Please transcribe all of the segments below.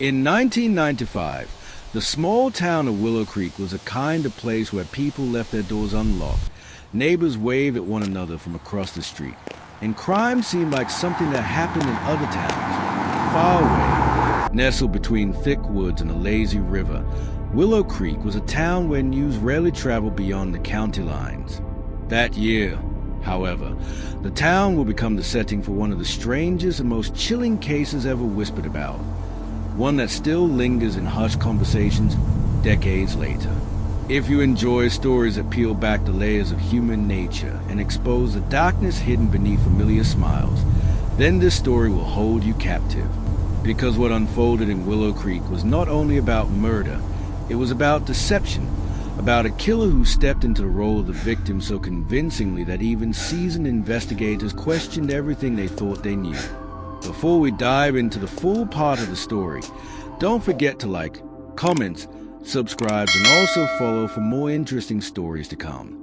In 1995, the small town of Willow Creek was a kind of place where people left their doors unlocked, neighbors waved at one another from across the street, and crime seemed like something that happened in other towns, far away. Nestled between thick woods and a lazy river, Willow Creek was a town where news rarely traveled beyond the county lines. That year, however, the town will become the setting for one of the strangest and most chilling cases ever whispered about, one that still lingers in hushed conversations decades later. If you enjoy stories that peel back the layers of human nature and expose the darkness hidden beneath familiar smiles, then this story will hold you captive. Because what unfolded in Willow Creek was not only about murder, it was about deception, about a killer who stepped into the role of the victim so convincingly that even seasoned investigators questioned everything they thought they knew. Before we dive into the full part of the story, don't forget to like, comment, subscribe, and also follow for more interesting stories to come.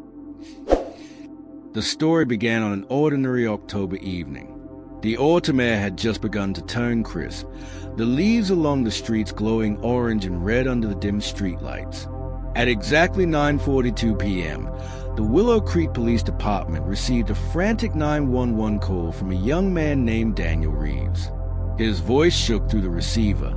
The story began on an ordinary October evening. The autumn air had just begun to turn crisp, the leaves along the streets glowing orange and red under the dim streetlights. At exactly 9:42 p.m., the Willow Creek Police Department received a frantic 911 call from a young man named Daniel Reeves. His voice shook through the receiver,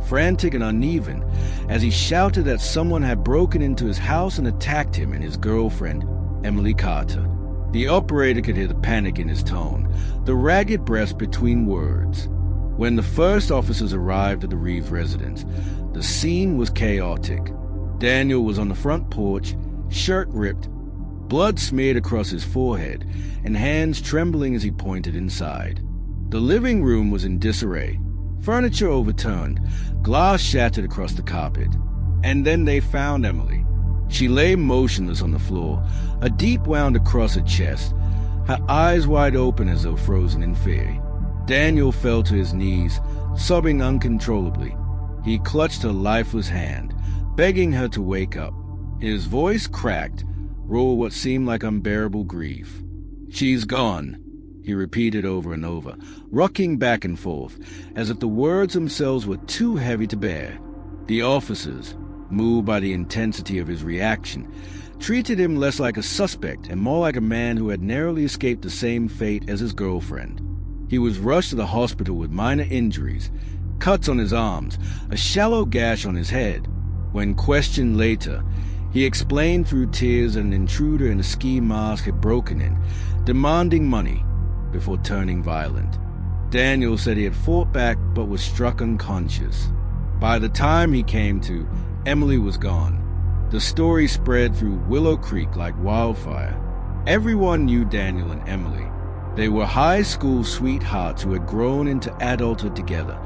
frantic and uneven, as he shouted that someone had broken into his house and attacked him and his girlfriend, Emily Carter. The operator could hear the panic in his tone, the ragged breaths between words. When the first officers arrived at the Reeves residence, the scene was chaotic. Daniel was on the front porch, shirt ripped, blood smeared across his forehead, and hands trembling as he pointed inside. The living room was in disarray, furniture overturned, glass shattered across the carpet. And then they found Emily. She lay motionless on the floor, a deep wound across her chest, her eyes wide open as though frozen in fear. Daniel fell to his knees, sobbing uncontrollably. He clutched her lifeless hand, begging her to wake up. His voice cracked, raw what seemed like unbearable grief. "She's gone," he repeated over and over, rocking back and forth, as if the words themselves were too heavy to bear. The officers, moved by the intensity of his reaction, treated him less like a suspect and more like a man who had narrowly escaped the same fate as his girlfriend. He was rushed to the hospital with minor injuries, cuts on his arms, a shallow gash on his head. When questioned later, he explained through tears that an intruder in a ski mask had broken in, demanding money, before turning violent. Daniel said he had fought back but was struck unconscious. By the time he came to, Emily was gone. The story spread through Willow Creek like wildfire. Everyone knew Daniel and Emily. They were high school sweethearts who had grown into adulthood together,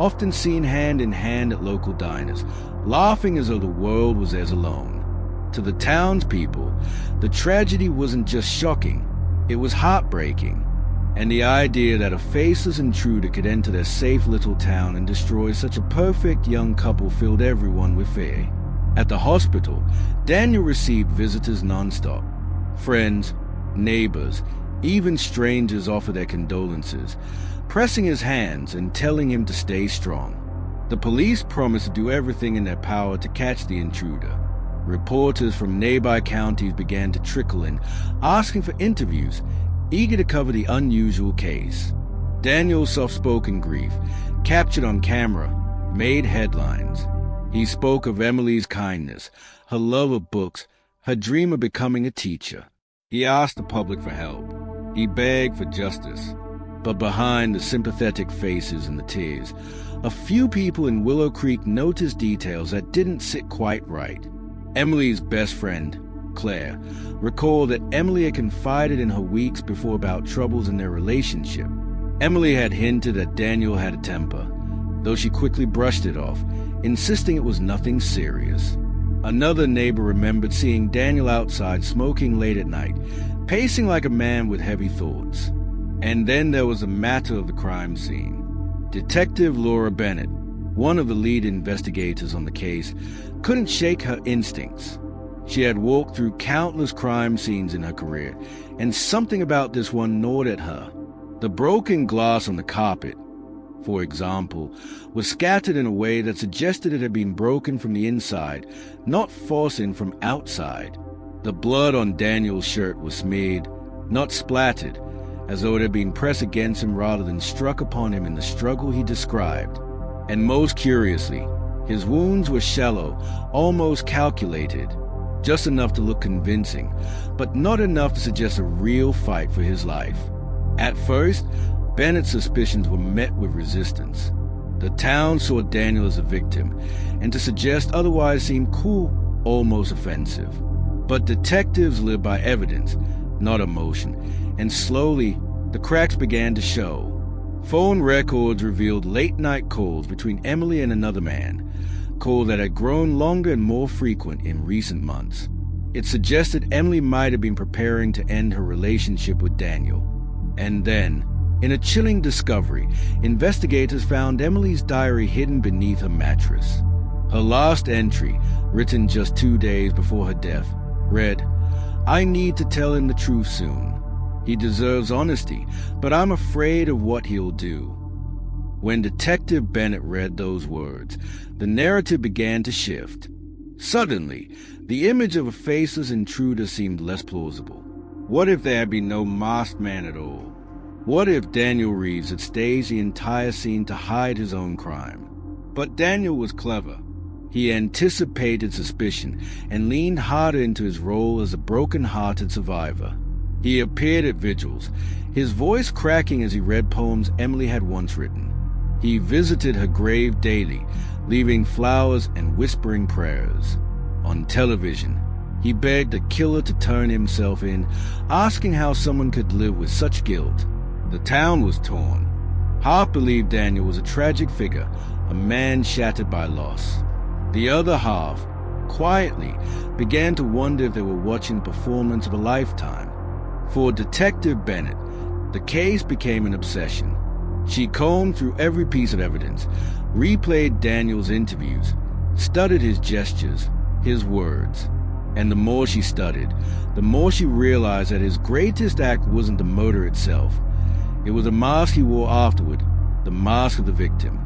often seen hand in hand at local diners, laughing as though the world was theirs alone. To the townspeople, the tragedy wasn't just shocking, it was heartbreaking. And the idea that a faceless intruder could enter their safe little town and destroy such a perfect young couple filled everyone with fear. At the hospital, Daniel received visitors nonstop. Friends, neighbors, even strangers offered their condolences, pressing his hands and telling him to stay strong. The police promised to do everything in their power to catch the intruder. Reporters from nearby counties began to trickle in, asking for interviews, eager to cover the unusual case. Daniel's soft-spoken grief, captured on camera, made headlines. He spoke of Emily's kindness, her love of books, her dream of becoming a teacher. He asked the public for help. He begged for justice. But behind the sympathetic faces and the tears, a few people in Willow Creek noticed details that didn't sit quite right. Emily's best friend, Claire, recalled that Emily had confided in her weeks before about troubles in their relationship. Emily had hinted that Daniel had a temper, though she quickly brushed it off, insisting it was nothing serious. Another neighbor remembered seeing Daniel outside smoking late at night, pacing like a man with heavy thoughts. And then there was the matter of the crime scene. Detective Laura Bennett, one of the lead investigators on the case, couldn't shake her instincts. She had walked through countless crime scenes in her career, and something about this one gnawed at her. The broken glass on the carpet, for example, was scattered in a way that suggested it had been broken from the inside, not forced in from outside. The blood on Daniel's shirt was smeared, not splattered, as though it had been pressed against him rather than struck upon him in the struggle he described. And most curiously, his wounds were shallow, almost calculated, just enough to look convincing, but not enough to suggest a real fight for his life. At first, Bennett's suspicions were met with resistance. The town saw Daniel as a victim, and to suggest otherwise seemed cool, almost offensive. But detectives live by evidence, not emotion, and slowly the cracks began to show. Phone records revealed late-night calls between Emily and another man, calls that had grown longer and more frequent in recent months. It suggested Emily might have been preparing to end her relationship with Daniel. And then, in a chilling discovery, investigators found Emily's diary hidden beneath her mattress. Her last entry, written just 2 days before her death, read, "I need to tell him the truth soon. He deserves honesty, but I'm afraid of what he'll do." When Detective Bennett read those words, the narrative began to shift. Suddenly, the image of a faceless intruder seemed less plausible. What if there had been no masked man at all? What if Daniel Reeves had staged the entire scene to hide his own crime? But Daniel was clever. He anticipated suspicion and leaned harder into his role as a broken-hearted survivor. He appeared at vigils, his voice cracking as he read poems Emily had once written. He visited her grave daily, leaving flowers and whispering prayers. On television, he begged the killer to turn himself in, asking how someone could live with such guilt. The town was torn. Half believed Daniel was a tragic figure, a man shattered by loss. The other half, quietly, began to wonder if they were watching the performance of a lifetime. For Detective Bennett, the case became an obsession. She combed through every piece of evidence, replayed Daniel's interviews, studied his gestures, his words. And the more she studied, the more she realized that his greatest act wasn't the murder itself. It was a mask he wore afterward, the mask of the victim.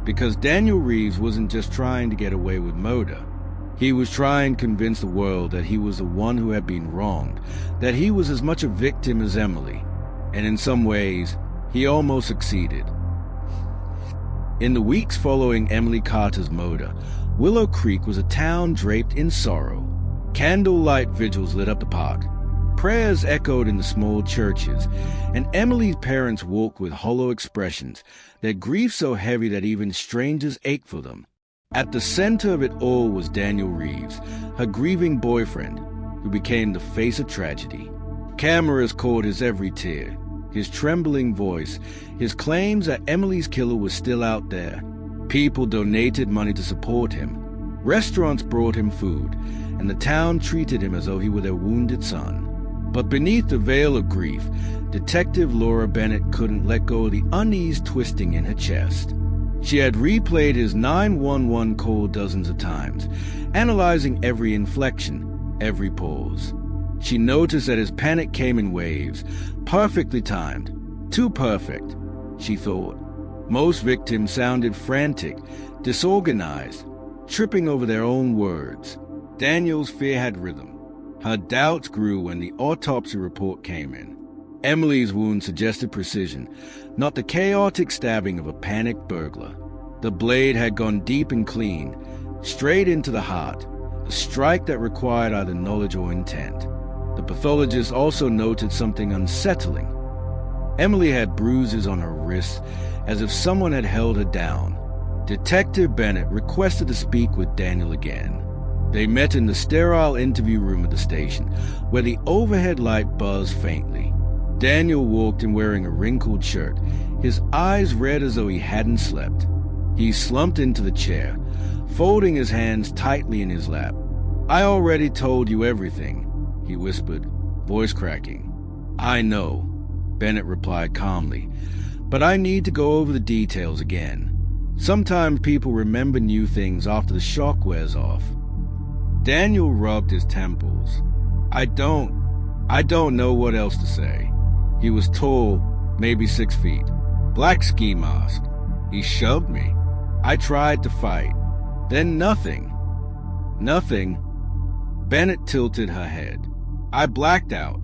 Because Daniel Reeves wasn't just trying to get away with murder. He was trying to convince the world that he was the one who had been wronged, that he was as much a victim as Emily. And in some ways, he almost succeeded. In the weeks following Emily Carter's murder, Willow Creek was a town draped in sorrow. Candlelight vigils lit up the park. Prayers echoed in the small churches, and Emily's parents walked with hollow expressions, their grief so heavy that even strangers ached for them. At the center of it all was Daniel Reeves, her grieving boyfriend, who became the face of tragedy. Cameras caught his every tear, his trembling voice, his claims that Emily's killer was still out there. People donated money to support him. Restaurants brought him food, and the town treated him as though he were their wounded son. But beneath the veil of grief, Detective Laura Bennett couldn't let go of the unease twisting in her chest. She had replayed his 911 call dozens of times, analyzing every inflection, every pause. She noticed that his panic came in waves, perfectly timed. Too perfect, she thought. Most victims sounded frantic, disorganized, tripping over their own words. Daniel's fear had rhythm. Her doubts grew when the autopsy report came in. Emily's wound suggested precision, not the chaotic stabbing of a panicked burglar. The blade had gone deep and clean, straight into the heart, a strike that required either knowledge or intent. The pathologist also noted something unsettling. Emily had bruises on her wrists, as if someone had held her down. Detective Bennett requested to speak with Daniel again. They met in the sterile interview room at the station, where the overhead light buzzed faintly. Daniel walked in wearing a wrinkled shirt, his eyes red as though he hadn't slept. He slumped into the chair, folding his hands tightly in his lap. "I already told you everything," he whispered, voice cracking. "I know," Bennett replied calmly, "but I need to go over the details again. Sometimes people remember new things after the shock wears off." Daniel rubbed his temples. I don't know what else to say. He was tall, maybe 6 feet, black ski mask, He shoved me. I tried to fight. Then nothing. Nothing. Bennett tilted her head. I blacked out.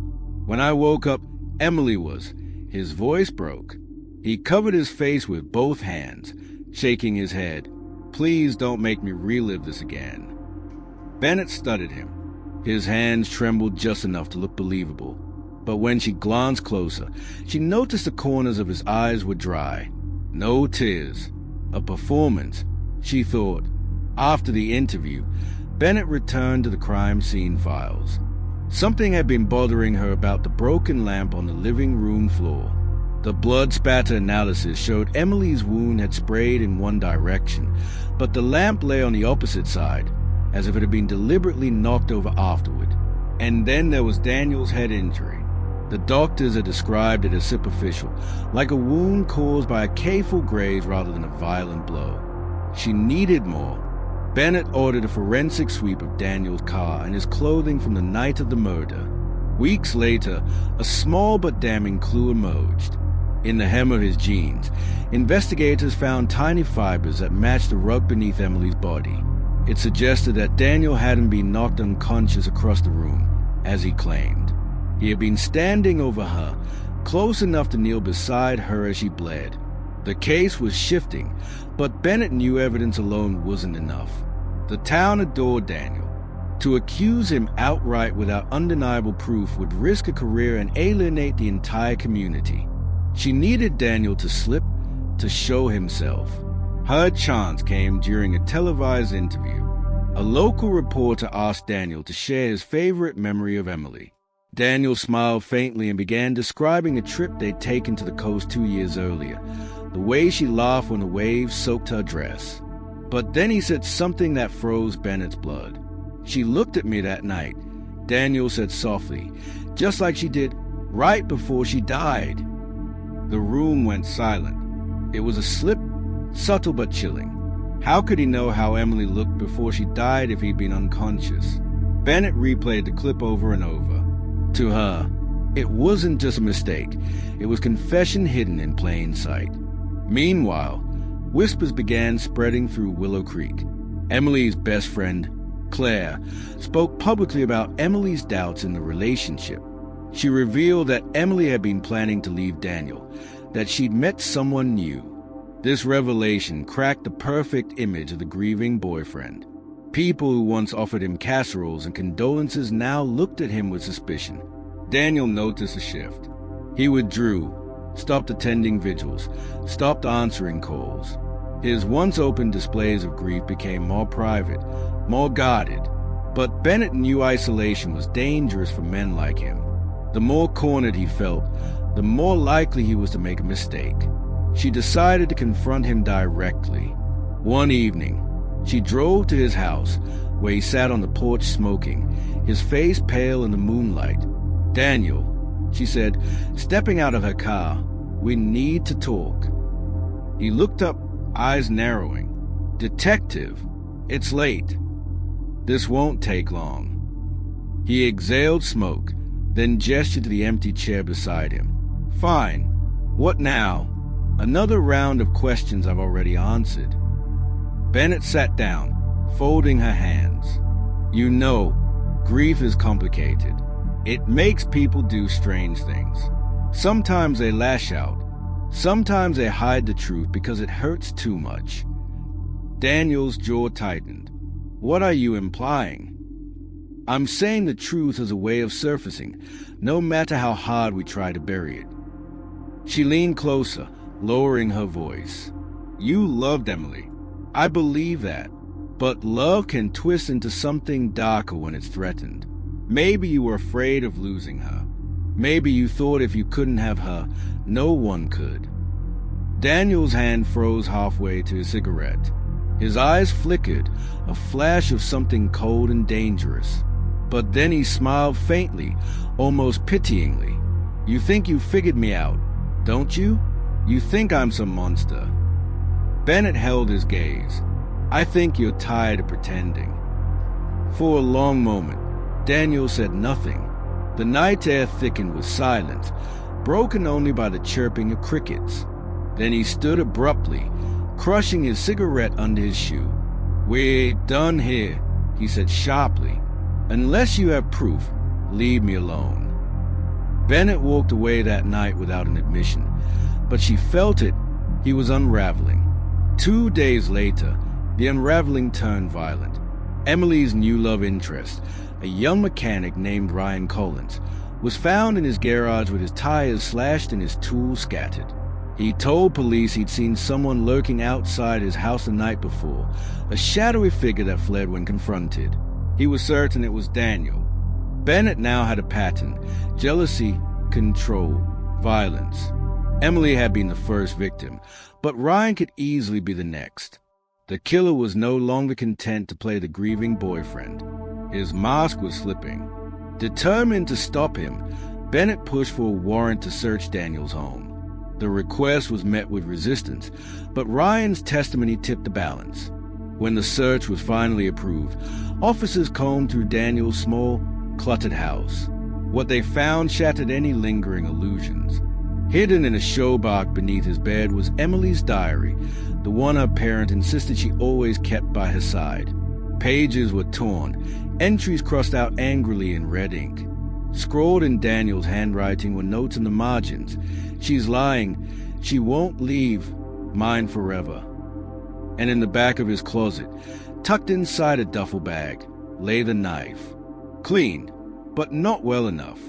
When I woke up, Emily was. His voice broke. He covered his face with both hands, shaking his head. Please don't make me relive this again. Bennett studied him. His hands trembled just enough to look believable. But when she glanced closer, she noticed the corners of his eyes were dry. No tears. A performance, she thought. After the interview, Bennett returned to the crime scene files. Something had been bothering her about the broken lamp on the living room floor. The blood spatter analysis showed Emily's wound had sprayed in one direction, but the lamp lay on the opposite side, as if it had been deliberately knocked over afterward. And then there was Daniel's head injury. The doctors had described it as superficial, like a wound caused by a careful graze rather than a violent blow. She needed more. Bennett ordered a forensic sweep of Daniel's car and his clothing from the night of the murder. Weeks later, a small but damning clue emerged. In the hem of his jeans, investigators found tiny fibers that matched the rug beneath Emily's body. It suggested that Daniel hadn't been knocked unconscious across the room, as he claimed. He had been standing over her, close enough to kneel beside her as she bled. The case was shifting, but Bennett knew evidence alone wasn't enough. The town adored Daniel. To accuse him outright without undeniable proof would risk a career and alienate the entire community. She needed Daniel to slip, to show himself. Her chance came during a televised interview. A local reporter asked Daniel to share his favorite memory of Emily. Daniel smiled faintly and began describing a trip they'd taken to the coast 2 years earlier, the way she laughed when the waves soaked her dress. But then he said something that froze Bennett's blood. She looked at me that night, Daniel said softly, just like she did right before she died. The room went silent. It was a slip, subtle but chilling. How could he know how Emily looked before she died if he'd been unconscious? Bennett replayed the clip over and over. To her, it wasn't just a mistake. It was confession hidden in plain sight. Meanwhile, whispers began spreading through Willow Creek. Emily's best friend, Claire, spoke publicly about Emily's doubts in the relationship. She revealed that Emily had been planning to leave Daniel, that she'd met someone new. This revelation cracked the perfect image of the grieving boyfriend. People who once offered him casseroles and condolences now looked at him with suspicion. Daniel noticed a shift. He withdrew, stopped attending vigils, stopped answering calls. His once open displays of grief became more private, more guarded. But Bennett knew isolation was dangerous for men like him. The more cornered he felt, the more likely he was to make a mistake. She decided to confront him directly. One evening, she drove to his house, where he sat on the porch smoking, his face pale in the moonlight. "Daniel," she said, stepping out of her car, "we need to talk." He looked up, eyes narrowing. "Detective, it's late. This won't take long." He exhaled smoke, then gestured to the empty chair beside him. "Fine. What now?" "Another round of questions I've already answered." Bennett sat down, folding her hands. "You know, grief is complicated. It makes people do strange things. Sometimes they lash out. Sometimes they hide the truth because it hurts too much." Daniel's jaw tightened. "What are you implying?" "I'm saying the truth is a way of surfacing, no matter how hard we try to bury it." She leaned closer, lowering her voice. "You loved Emily. I believe that. But love can twist into something darker when it's threatened. Maybe you were afraid of losing her. Maybe you thought if you couldn't have her, no one could." Daniel's hand froze halfway to his cigarette. His eyes flickered, a flash of something cold and dangerous. But then he smiled faintly, almost pityingly. "You think you figured me out, don't you? You think I'm some monster." Bennett held his gaze. "I think you're tired of pretending." For a long moment, Daniel said nothing. The night air thickened with silence, broken only by the chirping of crickets. Then he stood abruptly, crushing his cigarette under his shoe. "We're done here," he said sharply. "Unless you have proof, leave me alone." Bennett walked away that night without an admission, but she felt it. He was unraveling. 2 days later, the unraveling turned violent. Emily's new love interest, a young mechanic named Ryan Collins, was found in his garage with his tires slashed and his tools scattered. He told police he'd seen someone lurking outside his house the night before, a shadowy figure that fled when confronted. He was certain it was Daniel. Bennett now had a pattern: jealousy, control, violence. Emily had been the first victim, but Ryan could easily be the next. The killer was no longer content to play the grieving boyfriend. His mask was slipping. Determined to stop him, Bennett pushed for a warrant to search Daniel's home. The request was met with resistance, but Ryan's testimony tipped the balance. When the search was finally approved, officers combed through Daniel's small, cluttered house. What they found shattered any lingering illusions. Hidden in a showbox beneath his bed was Emily's diary, the one her parent insisted she always kept by her side. Pages were torn, entries crossed out angrily in red ink. Scrawled in Daniel's handwriting were notes in the margins. "She's lying. She won't leave. Mine forever." And in the back of his closet, tucked inside a duffel bag, lay the knife. Clean, but not well enough.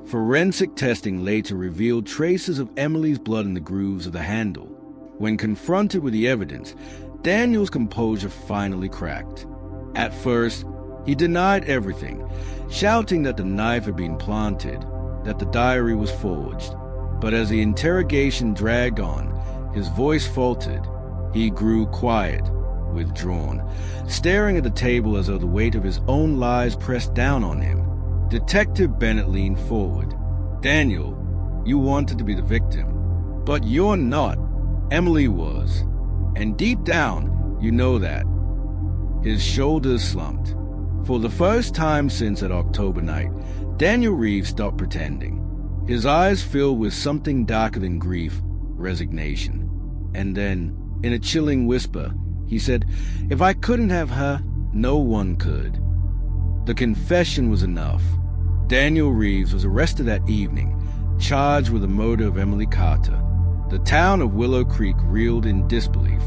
Forensic testing later revealed traces of Emily's blood in the grooves of the handle. When confronted with the evidence, Daniel's composure finally cracked. At first, he denied everything, shouting that the knife had been planted, that the diary was forged. But as the interrogation dragged on, his voice faltered. He grew quiet, withdrawn, staring at the table as though the weight of his own lies pressed down on him. Detective Bennett leaned forward. "Daniel, you wanted to be the victim, but you're not. Emily was. And deep down, you know that." His shoulders slumped. For the first time since that October night, Daniel Reeves stopped pretending. His eyes filled with something darker than grief, resignation. And then, in a chilling whisper, he said, "If I couldn't have her, no one could." The confession was enough. Daniel Reeves was arrested that evening, charged with the murder of Emily Carter. The town of Willow Creek reeled in disbelief.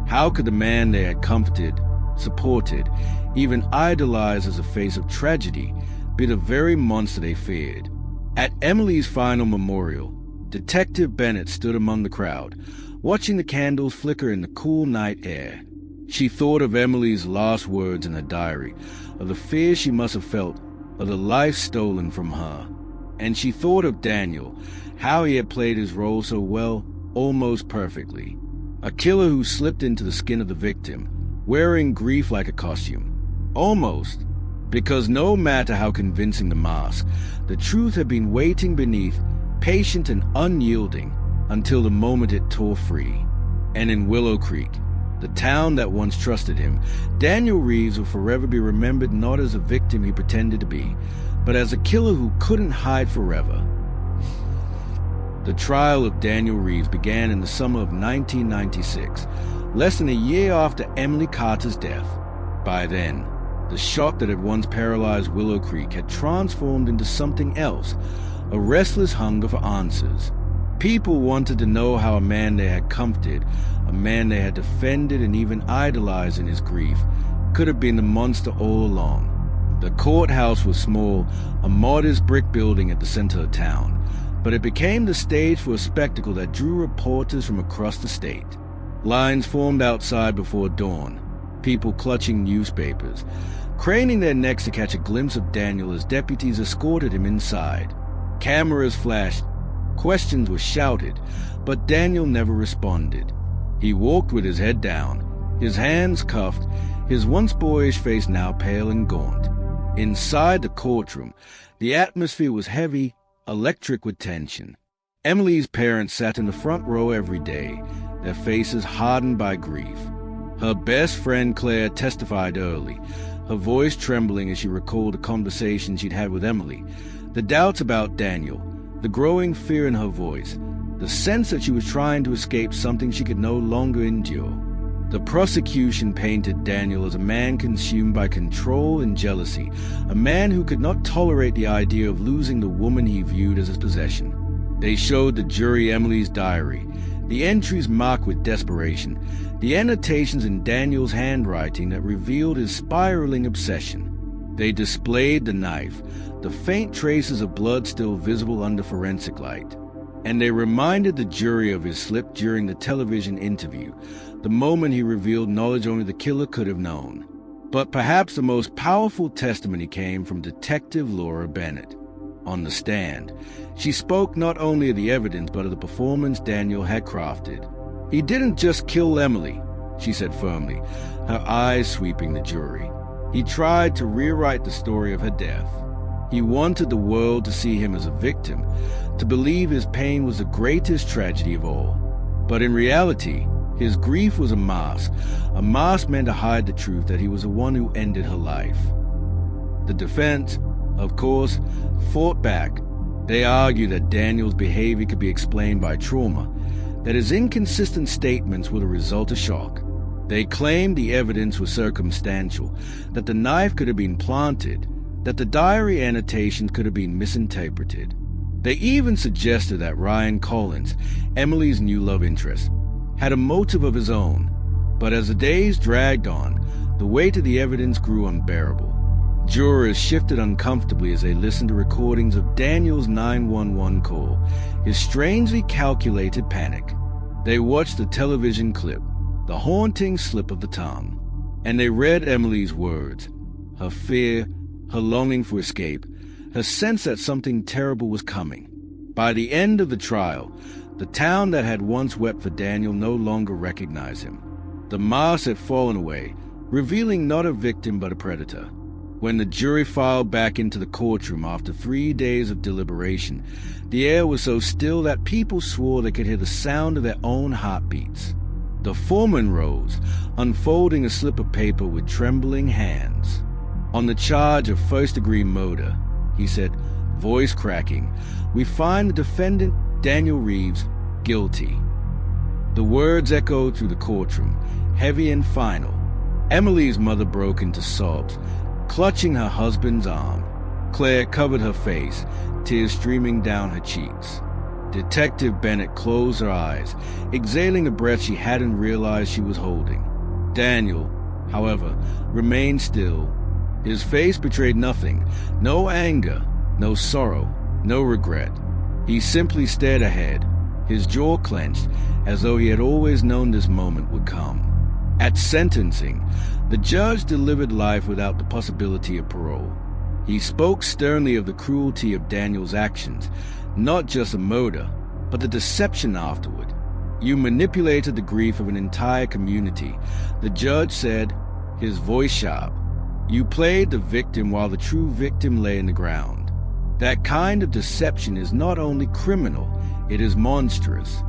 How could the man they had comforted, supported, even idolized as a face of tragedy, be the very monster they feared? At Emily's final memorial, Detective Bennett stood among the crowd, watching the candles flicker in the cool night air. She thought of Emily's last words in her diary, of the fear she must have felt, of the life stolen from her. And she thought of Daniel, how he had played his role so well, almost perfectly. A killer who slipped into the skin of the victim, wearing grief like a costume. Almost, because no matter how convincing the mask, the truth had been waiting beneath, patient and unyielding, until the moment it tore free. And in Willow Creek, the town that once trusted him, Daniel Reeves will forever be remembered not as a victim he pretended to be, but as a killer who couldn't hide forever. The trial of Daniel Reeves began in the summer of 1996, less than a year after Emily Carter's death. By then, the shock that had once paralyzed Willow Creek had transformed into something else, a restless hunger for answers. People wanted to know how a man they had comforted, a man they had defended and even idolized in his grief, could have been the monster all along. The courthouse was small, a modest brick building at the center of town, but it became the stage for a spectacle that drew reporters from across the state. Lines formed outside before dawn, people clutching newspapers, craning their necks to catch a glimpse of Daniel as deputies escorted him inside. Cameras flashed, questions were shouted, but Daniel never responded. He walked with his head down, his hands cuffed, his once boyish face now pale and gaunt. Inside the courtroom, the atmosphere was heavy, electric with tension. Emily's parents sat in the front row every day, their faces hardened by grief. Her best friend Claire testified early, her voice trembling as she recalled the conversation she'd had with Emily, the doubts about Daniel, the growing fear in her voice, the sense that she was trying to escape something she could no longer endure. The prosecution painted Daniel as a man consumed by control and jealousy, a man who could not tolerate the idea of losing the woman he viewed as his possession. They showed the jury Emily's diary, the entries marked with desperation, the annotations in Daniel's handwriting that revealed his spiraling obsession. They displayed the knife, the faint traces of blood still visible under forensic light. And they reminded the jury of his slip during the television interview, the moment he revealed knowledge only the killer could have known. But perhaps the most powerful testimony came from Detective Laura Bennett. On the stand, she spoke not only of the evidence but of the performance Daniel had crafted. "He didn't just kill Emily," she said firmly, her eyes sweeping the jury. "He tried to rewrite the story of her death. He wanted the world to see him as a victim, to believe his pain was the greatest tragedy of all. But in reality, his grief was a mask meant to hide the truth that he was the one who ended her life." The defense, of course, fought back. They argued that Daniel's behavior could be explained by trauma, that his inconsistent statements were the result of shock. They claimed the evidence was circumstantial, that the knife could have been planted, that the diary annotations could have been misinterpreted. They even suggested that Ryan Collins, Emily's new love interest, had a motive of his own. But as the days dragged on, the weight of the evidence grew unbearable. Jurors shifted uncomfortably as they listened to recordings of Daniel's 911 call, his strangely calculated panic. They watched the television clip, the haunting slip of the tongue, and they read Emily's words, her fear, her longing for escape, her sense that something terrible was coming. By the end of the trial, the town that had once wept for Daniel no longer recognized him. The mask had fallen away, revealing not a victim but a predator. When the jury filed back into the courtroom after 3 days of deliberation, the air was so still that people swore they could hear the sound of their own heartbeats. The foreman rose, unfolding a slip of paper with trembling hands. "On the charge of first-degree murder," he said, voice cracking, "we find the defendant, Daniel Reeves, guilty." The words echoed through the courtroom, heavy and final. Emily's mother broke into sobs, clutching her husband's arm. Claire covered her face, tears streaming down her cheeks. Detective Bennett closed her eyes, exhaling a breath she hadn't realized she was holding. Daniel, however, remained still. His face betrayed nothing, no anger, no sorrow, no regret. He simply stared ahead, his jaw clenched, as though he had always known this moment would come. At sentencing, the judge delivered life without the possibility of parole. He spoke sternly of the cruelty of Daniel's actions, not just the murder, but the deception afterward. "You manipulated the grief of an entire community," the judge said, his voice sharp. "You played the victim while the true victim lay in the ground. That kind of deception is not only criminal, it is monstrous."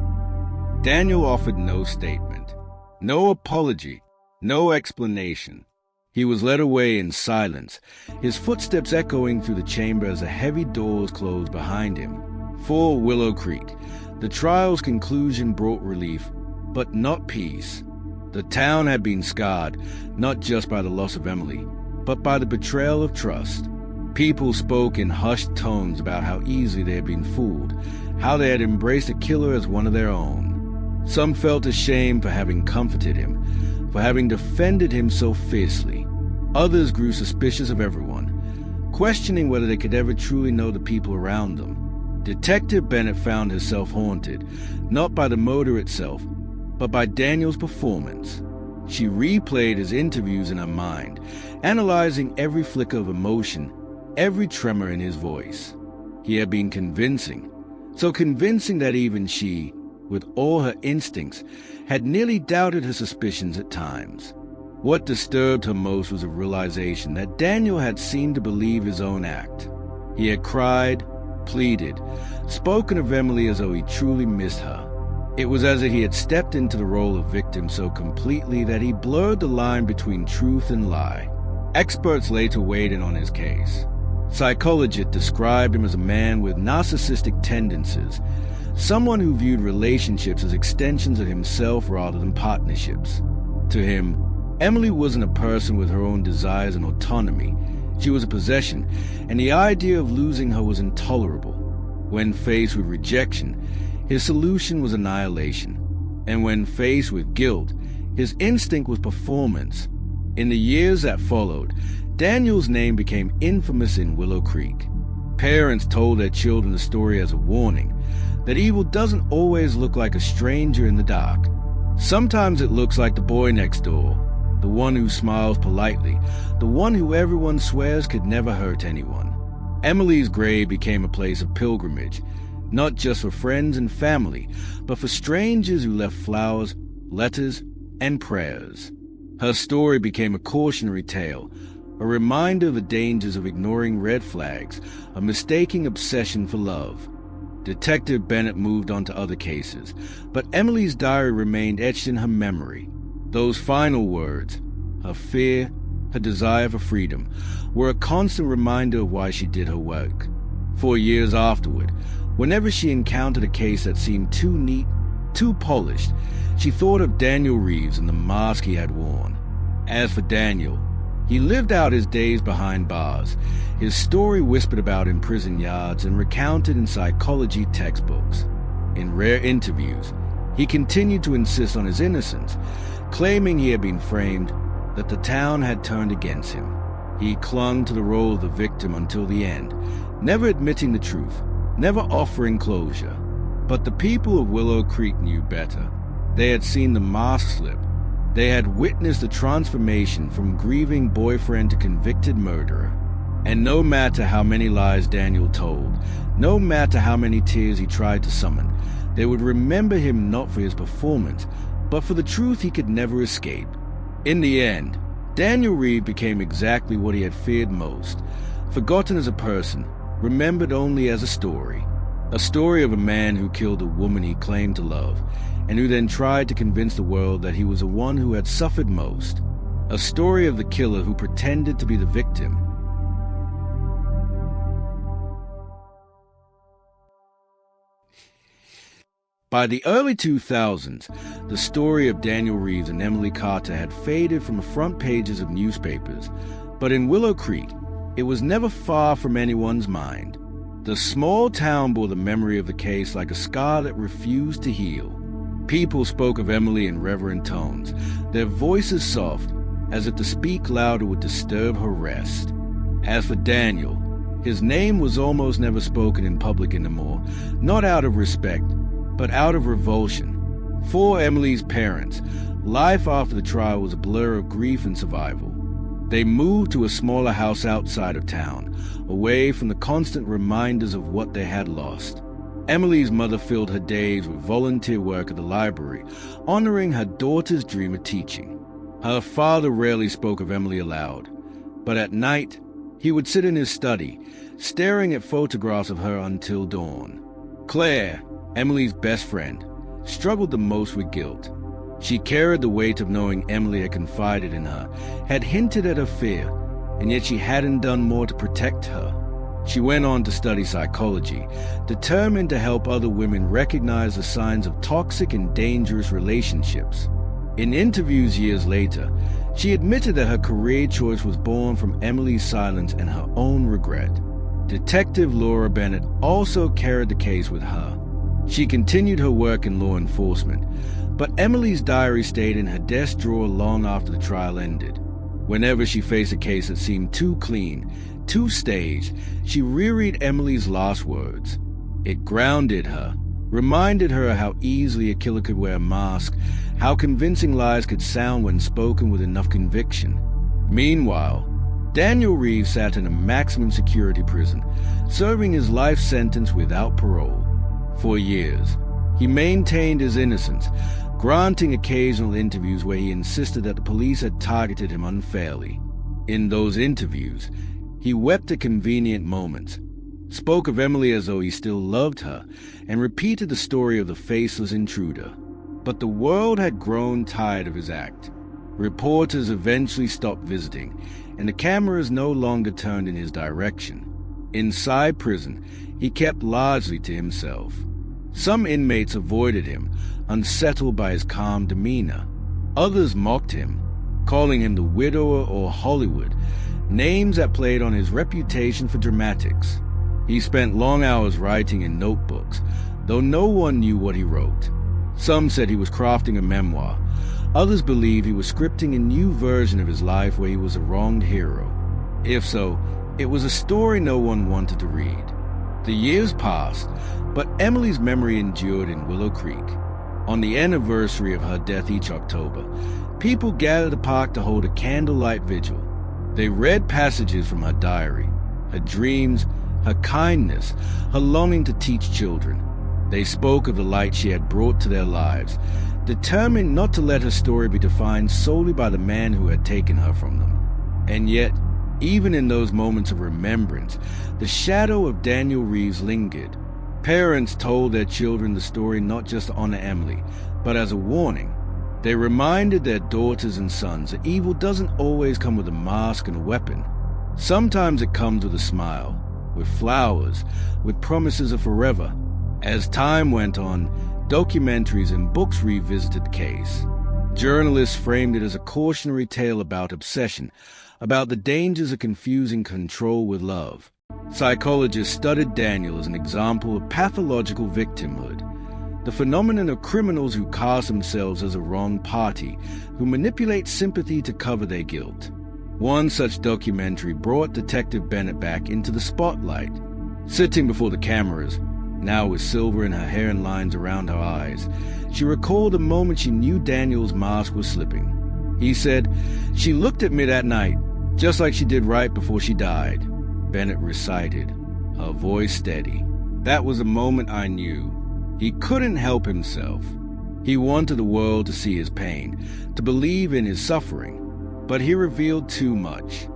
Daniel offered no statement, no apology, no explanation. He was led away in silence, his footsteps echoing through the chamber as the heavy doors closed behind him. For Willow Creek, the trial's conclusion brought relief, but not peace. The town had been scarred, not just by the loss of Emily, but by the betrayal of trust. People spoke in hushed tones about how easily they had been fooled, how they had embraced a killer as one of their own. Some felt ashamed for having comforted him, for having defended him so fiercely. Others grew suspicious of everyone, questioning whether they could ever truly know the people around them. Detective Bennett found herself haunted, not by the murder itself, but by Daniel's performance. She replayed his interviews in her mind, analyzing every flicker of emotion, every tremor in his voice. He had been convincing, so convincing that even she, with all her instincts, had nearly doubted her suspicions at times. What disturbed her most was a realization that Daniel had seemed to believe his own act. He had cried, pleaded, spoken of Emily as though he truly missed her. It was as if he had stepped into the role of victim so completely that he blurred the line between truth and lie. Experts later weighed in on his case. Psychologists described him as a man with narcissistic tendencies, someone who viewed relationships as extensions of himself rather than partnerships. To him, Emily wasn't a person with her own desires and autonomy. She was a possession, and the idea of losing her was intolerable. When faced with rejection, his solution was annihilation. And when faced with guilt, his instinct was performance. In the years that followed, Daniel's name became infamous in Willow Creek. Parents told their children the story as a warning that evil doesn't always look like a stranger in the dark. Sometimes it looks like the boy next door, the one who smiles politely, the one who everyone swears could never hurt anyone. Emily's grave became a place of pilgrimage, not just for friends and family, but for strangers who left flowers, letters, and prayers. Her story became a cautionary tale, a reminder of the dangers of ignoring red flags, of mistaking obsession for love. Detective Bennett moved on to other cases, but Emily's diary remained etched in her memory. Those final words, her fear, her desire for freedom, were a constant reminder of why she did her work. 4 years afterward, whenever she encountered a case that seemed too neat, too polished, she thought of Daniel Reeves and the mask he had worn. As for Daniel, he lived out his days behind bars, his story whispered about in prison yards and recounted in psychology textbooks. In rare interviews, he continued to insist on his innocence, claiming he had been framed, that the town had turned against him. He clung to the role of the victim until the end, never admitting the truth, never offering closure. But the people of Willow Creek knew better. They had seen the mask slip. They had witnessed the transformation from grieving boyfriend to convicted murderer. And no matter how many lies Daniel told, no matter how many tears he tried to summon, they would remember him not for his performance, but for the truth he could never escape. In the end, Daniel Reeves became exactly what he had feared most, forgotten as a person, remembered only as a story of a man who killed a woman he claimed to love, and who then tried to convince the world that he was the one who had suffered most. A story of the killer who pretended to be the victim. By the early 2000s, the story of Daniel Reeves and Emily Carter had faded from the front pages of newspapers, but in Willow Creek, it was never far from anyone's mind. The small town bore the memory of the case like a scar that refused to heal. People spoke of Emily in reverent tones, their voices soft, as if to speak louder would disturb her rest. As for Daniel, his name was almost never spoken in public anymore, not out of respect, but out of revulsion. For Emily's parents, life after the trial was a blur of grief and survival. They moved to a smaller house outside of town, away from the constant reminders of what they had lost. Emily's mother filled her days with volunteer work at the library, honoring her daughter's dream of teaching. Her father rarely spoke of Emily aloud, but at night, he would sit in his study, staring at photographs of her until dawn. Claire, Emily's best friend, struggled the most with guilt. She carried the weight of knowing Emily had confided in her, had hinted at her fear, and yet she hadn't done more to protect her. She went on to study psychology, determined to help other women recognize the signs of toxic and dangerous relationships. In interviews years later, she admitted that her career choice was born from Emily's silence and her own regret. Detective Laura Bennett also carried the case with her. She continued her work in law enforcement, but Emily's diary stayed in her desk drawer long after the trial ended. Whenever she faced a case that seemed too clean, too staged, she reread Emily's last words. It grounded her, reminded her how easily a killer could wear a mask, how convincing lies could sound when spoken with enough conviction. Meanwhile, Daniel Reeves sat in a maximum security prison, serving his life sentence without parole. For years, he maintained his innocence, granting occasional interviews where he insisted that the police had targeted him unfairly. In those interviews, he wept at convenient moments, spoke of Emily as though he still loved her, and repeated the story of the faceless intruder. But the world had grown tired of his act. Reporters eventually stopped visiting, and the cameras no longer turned in his direction. Inside prison, he kept largely to himself. Some inmates avoided him, unsettled by his calm demeanor. Others mocked him, calling him the widower or Hollywood, names that played on his reputation for dramatics. He spent long hours writing in notebooks, though no one knew what he wrote. Some said he was crafting a memoir. Others believed he was scripting a new version of his life where he was a wronged hero. If so, it was a story no one wanted to read. The years passed, but Emily's memory endured in Willow Creek. On the anniversary of her death each October, people gathered apart to hold a candlelight vigil. They read passages from her diary, her dreams, her kindness, her longing to teach children. They spoke of the light she had brought to their lives, determined not to let her story be defined solely by the man who had taken her from them. And yet, even in those moments of remembrance, the shadow of Daniel Reeves lingered. Parents told their children the story not just to honor Emily, but as a warning. They reminded their daughters and sons that evil doesn't always come with a mask and a weapon. Sometimes it comes with a smile, with flowers, with promises of forever. As time went on, documentaries and books revisited the case. Journalists framed it as a cautionary tale about obsession, about the dangers of confusing control with love. Psychologists studied Daniel as an example of pathological victimhood, the phenomenon of criminals who cast themselves as a wrong party, who manipulate sympathy to cover their guilt. One such documentary brought Detective Bennett back into the spotlight. Sitting before the cameras, now with silver in her hair and lines around her eyes, she recalled the moment she knew Daniel's mask was slipping. He said, "She looked at me that night, just like she did right before she died," Bennett recited, her voice steady. "That was a moment I knew. He couldn't help himself. He wanted the world to see his pain, to believe in his suffering, but he revealed too much.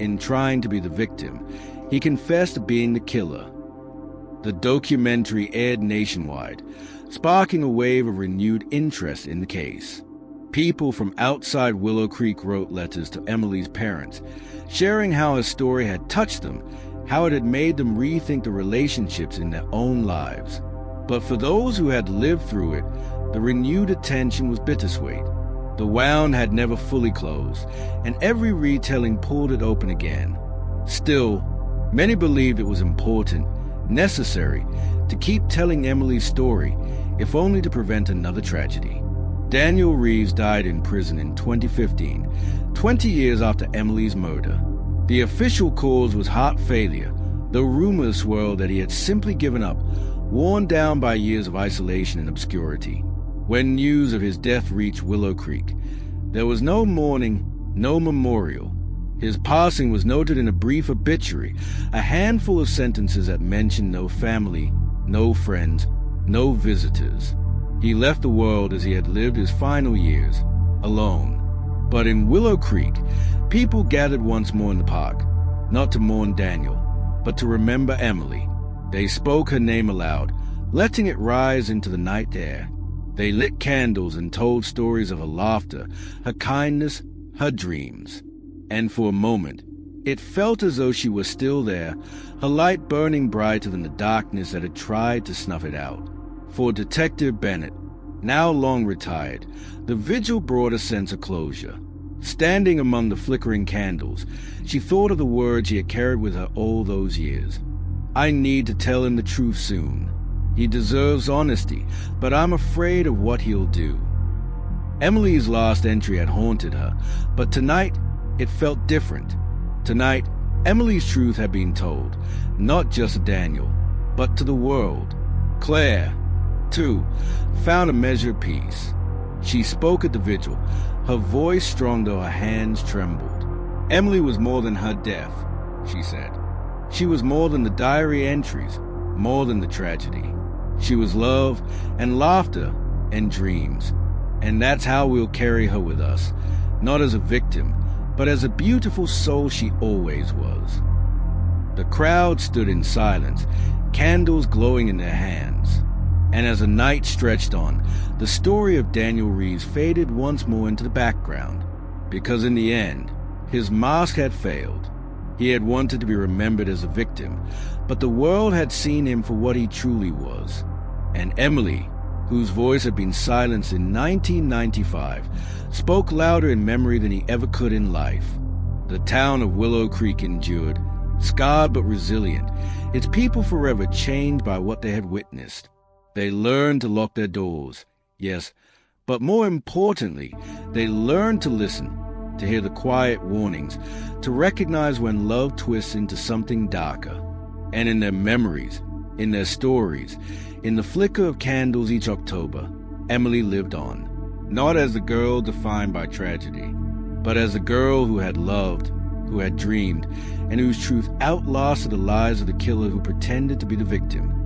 In trying to be the victim, he confessed to being the killer." The documentary aired nationwide, sparking a wave of renewed interest in the case. People from outside Willow Creek wrote letters to Emily's parents, sharing how her story had touched them, how it had made them rethink the relationships in their own lives. But for those who had lived through it, the renewed attention was bittersweet. The wound had never fully closed, and every retelling pulled it open again. Still, many believed it was important, necessary, to keep telling Emily's story, if only to prevent another tragedy. Daniel Reeves died in prison in 2015, 20 years after Emily's murder. The official cause was heart failure, though rumors swirled that he had simply given up, worn down by years of isolation and obscurity. When news of his death reached Willow Creek, there was no mourning, no memorial. His passing was noted in a brief obituary, a handful of sentences that mentioned no family, no friends, no visitors. He left the world as he had lived his final years, alone. But in Willow Creek, people gathered once more in the park, not to mourn Daniel, but to remember Emily. They spoke her name aloud, letting it rise into the night air. They lit candles and told stories of her laughter, her kindness, her dreams. And for a moment, it felt as though she was still there, her light burning brighter than the darkness that had tried to snuff it out. For Detective Bennett, now long retired, the vigil brought a sense of closure. Standing among the flickering candles, she thought of the words she had carried with her all those years. "I need to tell him the truth soon. He deserves honesty, but I'm afraid of what he'll do." Emily's last entry had haunted her, but tonight it felt different. Tonight, Emily's truth had been told, not just to Daniel, but to the world. Claire, too, found a measure of peace. She spoke at the vigil, her voice strong though her hands trembled. Emily was more than her death, she said. She was more than the diary entries, more than the tragedy. She was love and laughter and dreams. And that's how we'll carry her with us, not as a victim, but as a beautiful soul she always was. The crowd stood in silence, candles glowing in their hands. And as the night stretched on, the story of Daniel Reeves faded once more into the background, because in the end, his mask had failed. He had wanted to be remembered as a victim, but the world had seen him for what he truly was, And Emily, whose voice had been silenced in 1995, spoke louder in memory than he ever could in life. The town of Willow Creek endured, scarred but resilient, its people forever changed by what they had witnessed. They learned to lock their doors, yes, but more importantly, they learned to listen, to hear the quiet warnings, to recognize when love twists into something darker. And in their memories, in their stories, in the flicker of candles each October, Emily lived on, not as the girl defined by tragedy, but as a girl who had loved, who had dreamed, and whose truth outlasted the lies of the killer who pretended to be the victim.